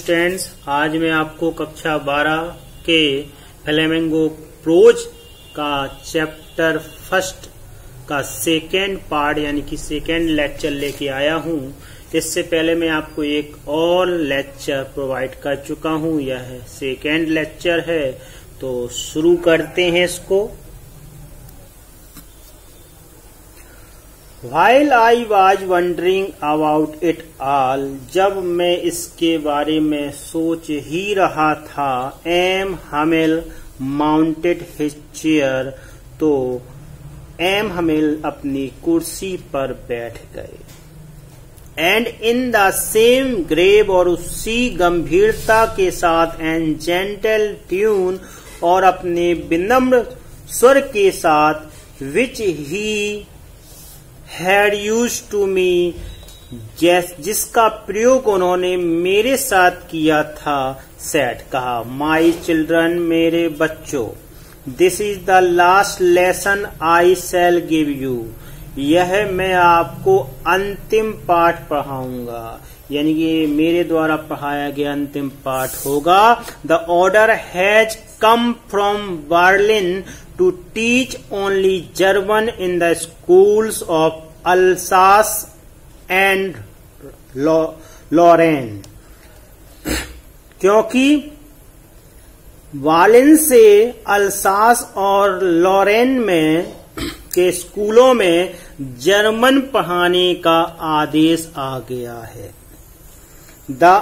Students, आज मैं आपको कक्षा 12 के फ्लेमिंगो प्रोज का चैप्टर फर्स्ट का सेकेंड पार्ट यानी कि सेकेंड लेक्चर लेके आया हूं। इससे पहले मैं आपको एक और लेक्चर प्रोवाइड कर चुका हूं, यह सेकेंड लेक्चर है। तो शुरू करते हैं इसको। While I was wondering about it all, जब मैं इसके बारे में सोच ही रहा था, M Hamel mounted his chair, तो एम हमेल अपनी कुर्सी पर बैठ गए। And in the same grave, और उसी गंभीरता के साथ, एंड जेंटल ट्यून, और अपने विनम्र स्वर के साथ, विच ही had used to me, जिसका प्रयोग उन्होंने मेरे साथ किया था, said कहा, my children, मेरे बच्चों, this is the last lesson I shall give you, यह मैं आपको अंतिम पाठ पढ़ाऊंगा, यानी कि मेरे द्वारा पढ़ाया गया अंतिम पाठ होगा। The order has come from Berlin to teach only German in the schools of Alsace and Lorraine, क्योंकि वालिन से अल्सास और लॉरेन में के स्कूलों में जर्मन पढ़ाने का आदेश आ गया है। The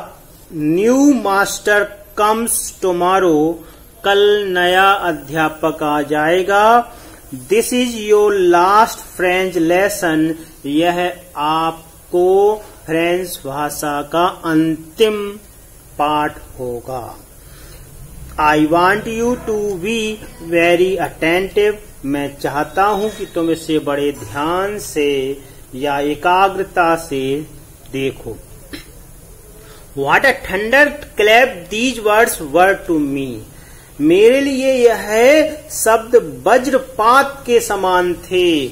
new master comes tomorrow, कल नया अध्यापक आ जाएगा। This is your last French lesson, यह आपको फ्रेंच भाषा का अंतिम पाठ होगा। I want you to be very attentive, मैं चाहता हूं कि तुम इसे बड़े ध्यान से या एकाग्रता से देखो। What a thunderclap these words were to me, मेरे लिए यह शब्द वज्रपात के समान थे।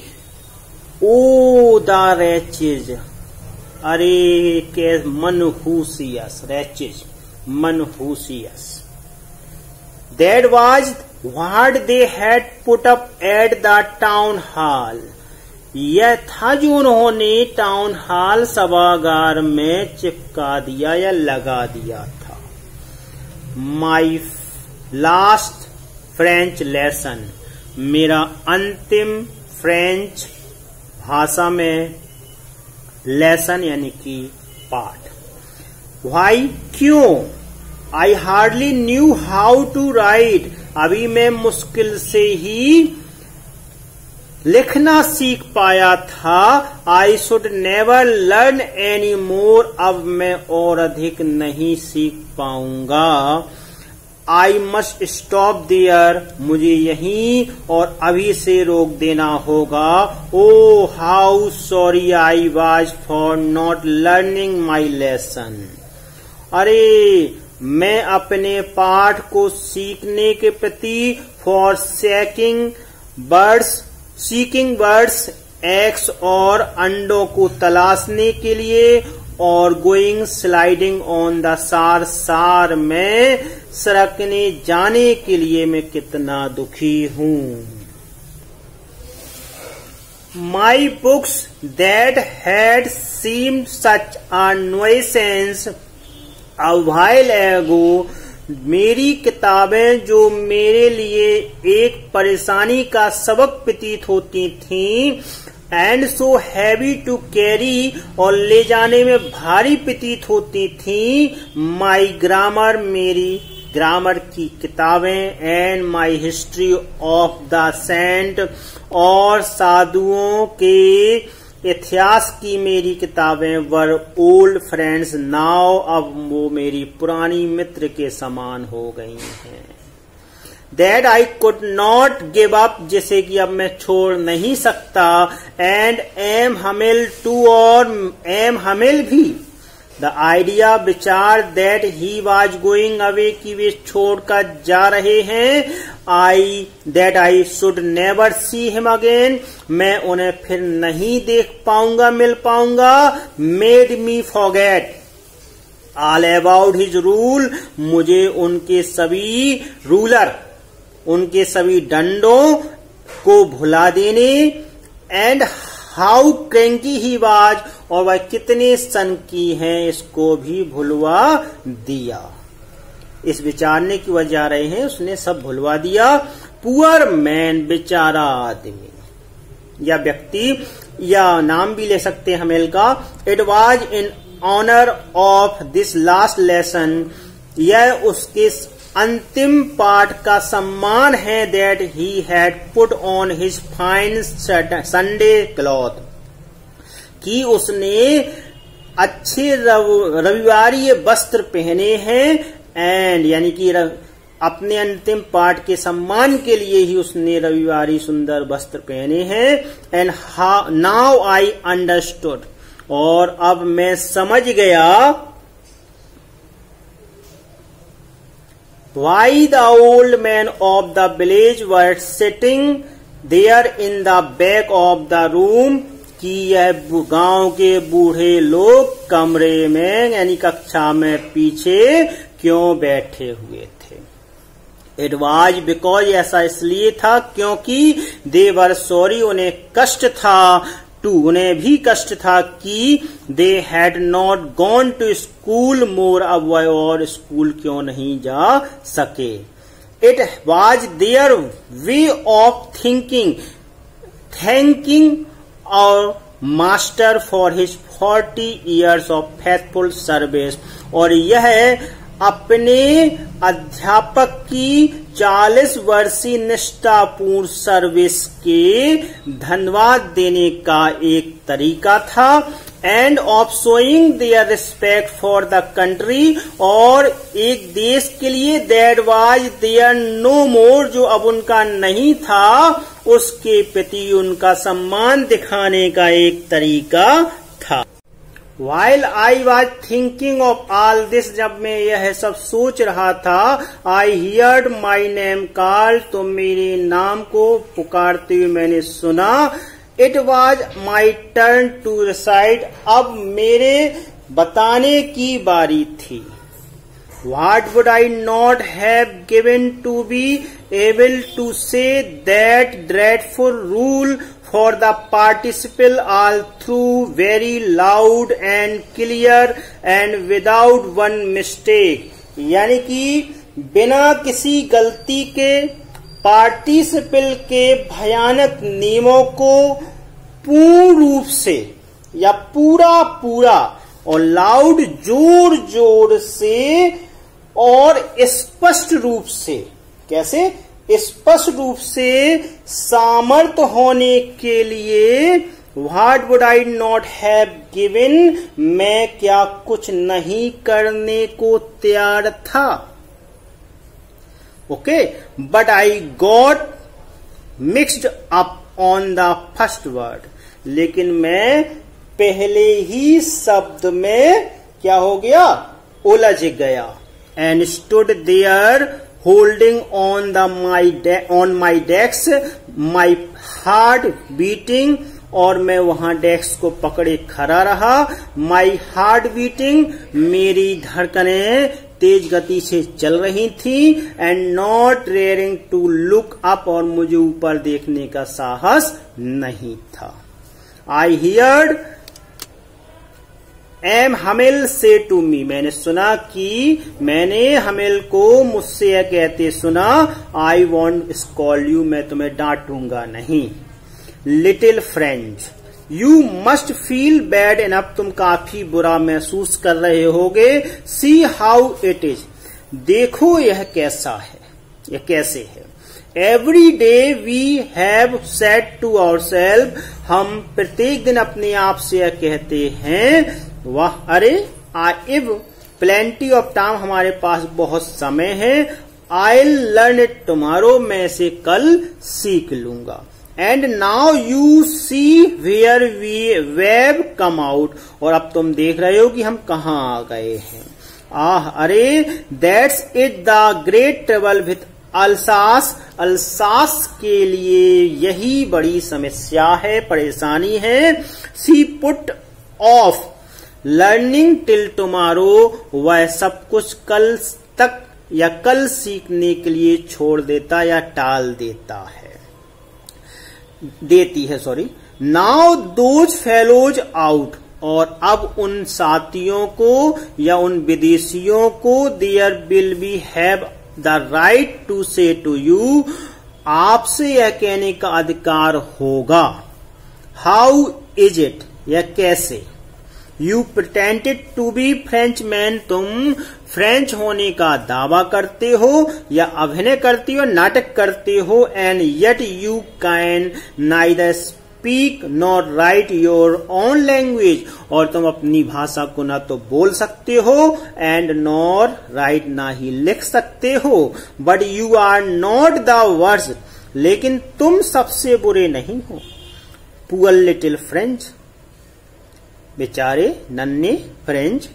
ओ द रैचेज, अरे के मनहूसियस, रैचेज मनहूसियस, that was what they had put up at the town hall, यह था जो उन्होंने टाउन हॉल सभागार में चिपका दिया या लगा दिया था। माई लास्ट फ्रेंच लेसन, मेरा अंतिम फ्रेंच भाषा में लेसन यानी कि पाठ। वाई, क्यों? I hardly knew how to write, अभी मैं मुश्किल से ही लिखना सीख पाया था। I should never learn any more, अब मैं और अधिक नहीं सीख पाऊंगा। आई मस्ट स्टॉप देयर, मुझे यहीं और अभी से रोक देना होगा। Oh how sorry I was for not learning my lesson, अरे मैं अपने पाठ को सीखने के प्रति फॉर सीकिंग बर्ड्स एग्स, और अंडों को तलाशने के लिए, और गोइंग स्लाइडिंग ऑन द सार में सरकने जाने के लिए मैं कितना दुखी हूं। My books that had seemed such a nuisance a while ago, मेरी किताबें जो मेरे लिए एक परेशानी का सबक प्रतीत होती थीं, and so heavy to carry, और ले जाने में भारी प्रतीत होती थी। माई ग्रामर, मेरी ग्रामर की किताबें, and my history of the saint, और साधुओं के इतिहास की मेरी किताबें, वर ओल्ड फ्रेंड्स नाउ, अब वो मेरी पुरानी मित्र के समान हो गई हैं। That I could not give up, जैसे कि अब मैं छोड़ नहीं सकता। एंड एम हमेल टू, और एम हमेल भी। द आइडिया, विचार, that he was going away, कि वे छोड़कर जा रहे हैं। That I should never see him again, मैं उन्हें फिर नहीं देख पाऊंगा, मिल पाऊंगा। Made me forget, all about his rule, मुझे उनके सभी रूलर, उनके सभी डंडों को भुला देने, and how cranky he was, और वह कितने सन की हैं इसको भी भुलवा दिया। इस विचारने की वजह जा रहे हैं, उसने सब भुलवा दिया। पुअर मैन, बेचारा आदमी या व्यक्ति, या नाम भी ले सकते हैं हमेल का। It was in honour of this last lesson, यह उसके अंतिम पाठ का सम्मान है। That he had put on his fine Sunday cloth, कि उसने अच्छे रविवारी वस्त्र पहने हैं। एंड यानी कि अपने अंतिम पाठ के सम्मान के लिए ही उसने रविवारी सुंदर वस्त्र पहने हैं। एंड नाउ आई अंडरस्टूड, और अब मैं समझ गया, why the old man of the village were sitting there in the back of the room, कि यह गांव के बूढ़े लोग कमरे में यानी कक्षा में पीछे क्यों बैठे हुए थे। इट वॉज बिकॉज, ऐसा इसलिए था क्योंकि दे वर सॉरी, उन्हें कष्ट था, उन्हें भी कष्ट था कि they had not gone to school more, अब वह और स्कूल क्यों नहीं जा सके। It was their way of thinking, thanking और master for his 40 years of faithful service, और यह अपने अध्यापक की 40 वर्षीय निष्ठापूर्ण सर्विस के धन्यवाद देने का एक तरीका था। End of showing there respect for the country, और एक देश के लिए दैट वाज देयर नो मोर, जो अब उनका नहीं था, उसके प्रति उनका सम्मान दिखाने का एक तरीका था। While I was thinking of all this, जब मैं यह सब सोच रहा था, I heard my name called, तो मेरे नाम को पुकारते हुए मैंने सुना। It was my turn to recite, अब मेरे बताने की बारी थी। What would I not have given to be able to say that dreadful rule for the participle all through very loud and clear and without one mistake, यानी कि बिना किसी गलती के पार्टिसिपल के भयानक नियमों को पूर्ण रूप से या पूरा पूरा और लाउड जोर जोर से और स्पष्ट रूप से, कैसे स्पष्ट रूप से सामर्थ्य होने के लिए what would I not have given, मैं क्या कुछ नहीं करने को तैयार था। Okay, but I got mixed up on the first word, लेकिन मैं पहले ही शब्द में क्या हो गया, उलझ गया। And stood there holding on my desk, my heart beating, और मैं वहां डेस्क को पकड़े खड़ा रहा। माई हार्ट बीटिंग, मेरी धड़कनें तेज गति से चल रही थी। And not daring to look up, और मुझे ऊपर देखने का साहस नहीं था। I heard M Hamel say to me, मैंने सुना कि मैंने हमेल को मुझसे यह कहते सुना, आई वॉन्ट स्कॉल यू, मैं तुम्हें डांटूंगा नहीं। Little friend, you must feel bad enough, तुम काफी बुरा महसूस कर रहे होगे। सी हाउ इट इज, देखो यह कैसा है, यह कैसे है। Every day we have said to our self, हम प्रत्येक दिन अपने आप से यह कहते हैं, वाह अरे, आई इव प्लेंटी ऑफ टाइम, हमारे पास बहुत समय है। आई लर्न इट टुमारो, मैं इसे कल सीख लूंगा। And now you see where we wave come out, और अब तुम देख रहे हो कि हम कहाँ आ गए हैं। आह अरे, that's it the great trouble with Alsace, Alsace के लिए यही बड़ी समस्या है, परेशानी है। She put off learning till tomorrow, वह सब कुछ कल तक या कल सीखने के लिए छोड़ देता या टाल देती है। नाउ दोज फेलोज आउट, और अब उन साथियों को या उन विदेशियों को there will be have the right to say to you, आपसे यह कहने का अधिकार होगा। हाउ इज इट, या कैसे। You pretended to be French man, तुम फ्रेंच होने का दावा करते हो या अभिनय करते हो, नाटक करते हो। And yet you can neither speak nor right your own language, और तुम अपनी भाषा को ना तो बोल सकते हो एंड नॉर राइट, ना ही लिख सकते हो। But you are not the worst, लेकिन तुम सबसे बुरे नहीं हो। पुअर लिटिल फ्रेंच, बेचारे नन्हे French.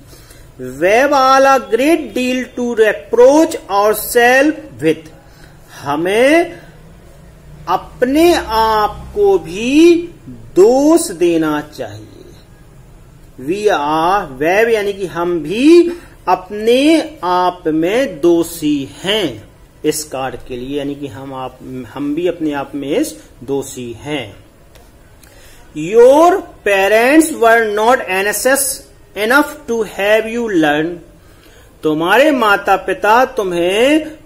We've all a great deal to reproach our self with, हमें अपने आप को भी दोष देना चाहिए। वी आर वेव, यानी कि हम भी अपने आप में दोषी हैं इस कार्य के लिए, यानी कि हम भी अपने आप में इस दोषी हैं। Your parents were not anxious enough to have you learn, तुम्हारे माता पिता तुम्हें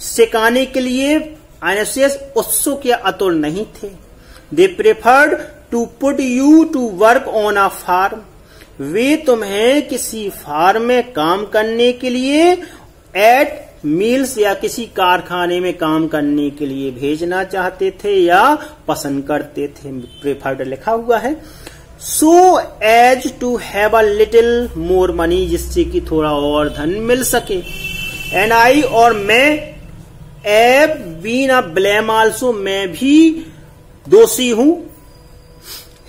सिखाने के लिए anxious, उत्सुक या आतुर नहीं थे। They preferred to put you to work on a farm, वे तुम्हें किसी फार्म में काम करने के लिए एट मील्स या किसी कारखाने में काम करने के लिए भेजना चाहते थे या पसंद करते थे। प्रेफर्ड लिखा हुआ है। So as to have a little more money, जिससे कि थोड़ा और धन मिल सके। एंड आई, और मैं, एब बीन अ ब्लेम आल्सो, मैं भी दोषी हूं।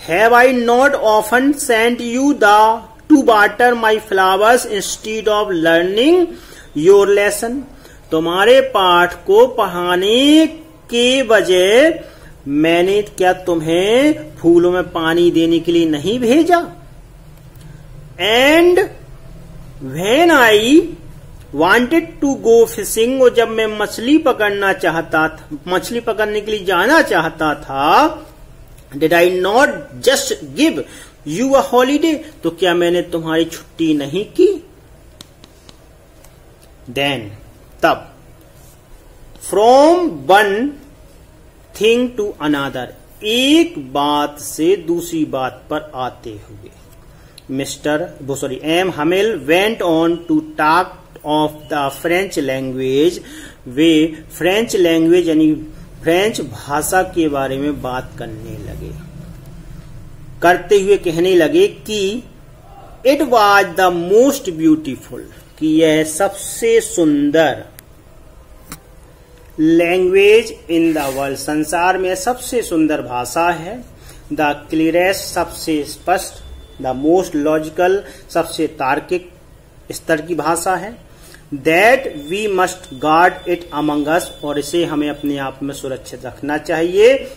Have I not often sent you to water my flowers instead of learning your lesson, तुम्हारे पाठ को पढ़ाने के बजाय मैंने क्या तुम्हें फूलों में पानी देने के लिए नहीं भेजा। And when I wanted to go fishing, और जब मैं मछली पकड़ने के लिए जाना चाहता था, did I not just give you a holiday, तो क्या मैंने तुम्हारी छुट्टी नहीं की। देन, तब, from one thing to another, एक बात से दूसरी बात पर आते हुए M Hamel went on to talk of the French language, वे फ्रेंच लैंग्वेज यानी फ्रेंच भाषा के बारे में बात करते हुए कहने लगे कि it was the most beautiful, कि यह सबसे सुंदर लैंग्वेज इन द वर्ल्ड, संसार में सबसे सुंदर भाषा है। द क्लियरेस्ट, सबसे स्पष्ट। द मोस्ट लॉजिकल, सबसे तार्किक स्तर की भाषा है। That we must guard it among us, और इसे हमें अपने आप में सुरक्षित रखना चाहिए।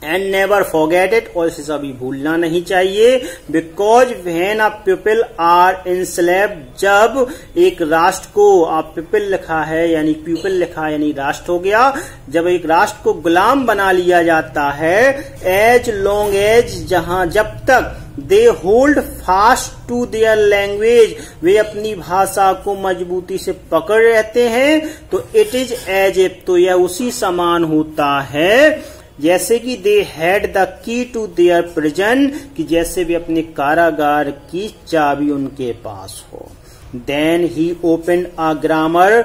एंड नेवर फॉरगेट इट, और इसे कभी भूलना नहीं चाहिए। Because when a people are enslaved, जब एक राष्ट्र को, आप पीपल लिखा है यानी पीपल लिखा है यानी राष्ट्र हो गया, जब एक राष्ट्र को गुलाम बना लिया जाता है, एज लॉन्ग एज, जब तक they hold fast to their language, वे अपनी भाषा को मजबूती से पकड़ रहते हैं, तो इट इज एज इफ, तो यह उसी समान होता है जैसे कि they had the key to their prison, कि जैसे भी अपने कारागार की चाबी उनके पास हो। Then he open a grammar,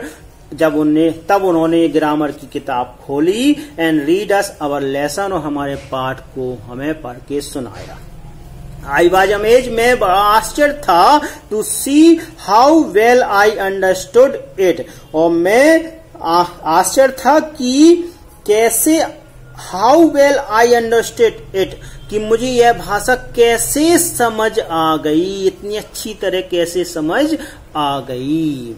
तब उन्होंने ग्रामर की किताब खोली। And read us our lesson, और हमारे पाठ को हमें पढ़ के सुनाया। आई वॉज अमेज, मैं बड़ा आश्चर्य था, to see how well I understood it, और मैं आश्चर्य था कि कैसे, how well I understood it, कि मुझे यह भाषा कैसे समझ आ गई, इतनी अच्छी तरह कैसे समझ आ गई।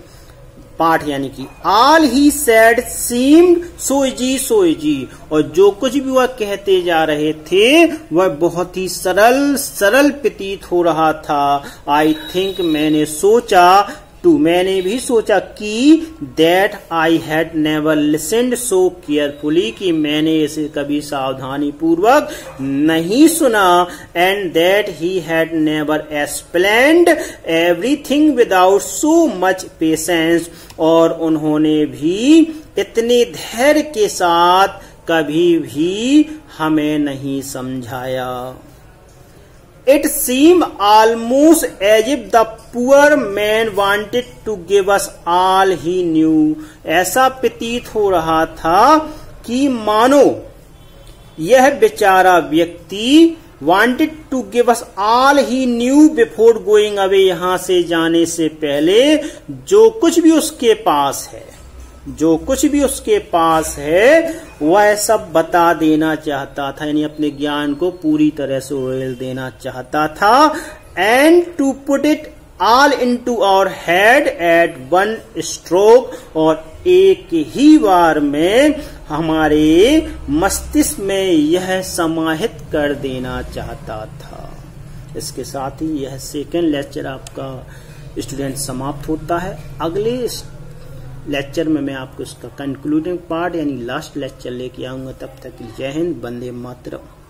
पाठ यानी कि all he said seemed so easy, और जो कुछ भी वह कहते जा रहे थे वह बहुत ही सरल प्रतीत हो रहा था। आई थिंक मैंने भी सोचा कि that I had never listened so carefully, कि मैंने इसे कभी सावधानी पूर्वक नहीं सुना। And that he had never explained everything without so much patience, और उन्होंने भी इतने धैर्य के साथ कभी भी हमें नहीं समझाया। It seemed almost as if the poor man wanted to give us all he knew. ऐसा प्रतीत हो रहा था कि मानो यह बेचारा व्यक्ति wanted to give us all he knew before going away, यहां से जाने से पहले जो कुछ भी उसके पास है वह सब बता देना चाहता था, यानी अपने ज्ञान को पूरी तरह से उड़ेल देना चाहता था। And to put it all into our head at one stroke, और एक ही बार में हमारे मस्तिष्क में यह समाहित कर देना चाहता था। इसके साथ ही यह सेकेंड लेक्चर आपका स्टूडेंट समाप्त होता है। अगले लेक्चर में मैं आपको इसका कंक्लूडिंग पार्ट यानी लास्ट लेक्चर लेके आऊंगा। तब तक जय हिंद, वंदे मातरम।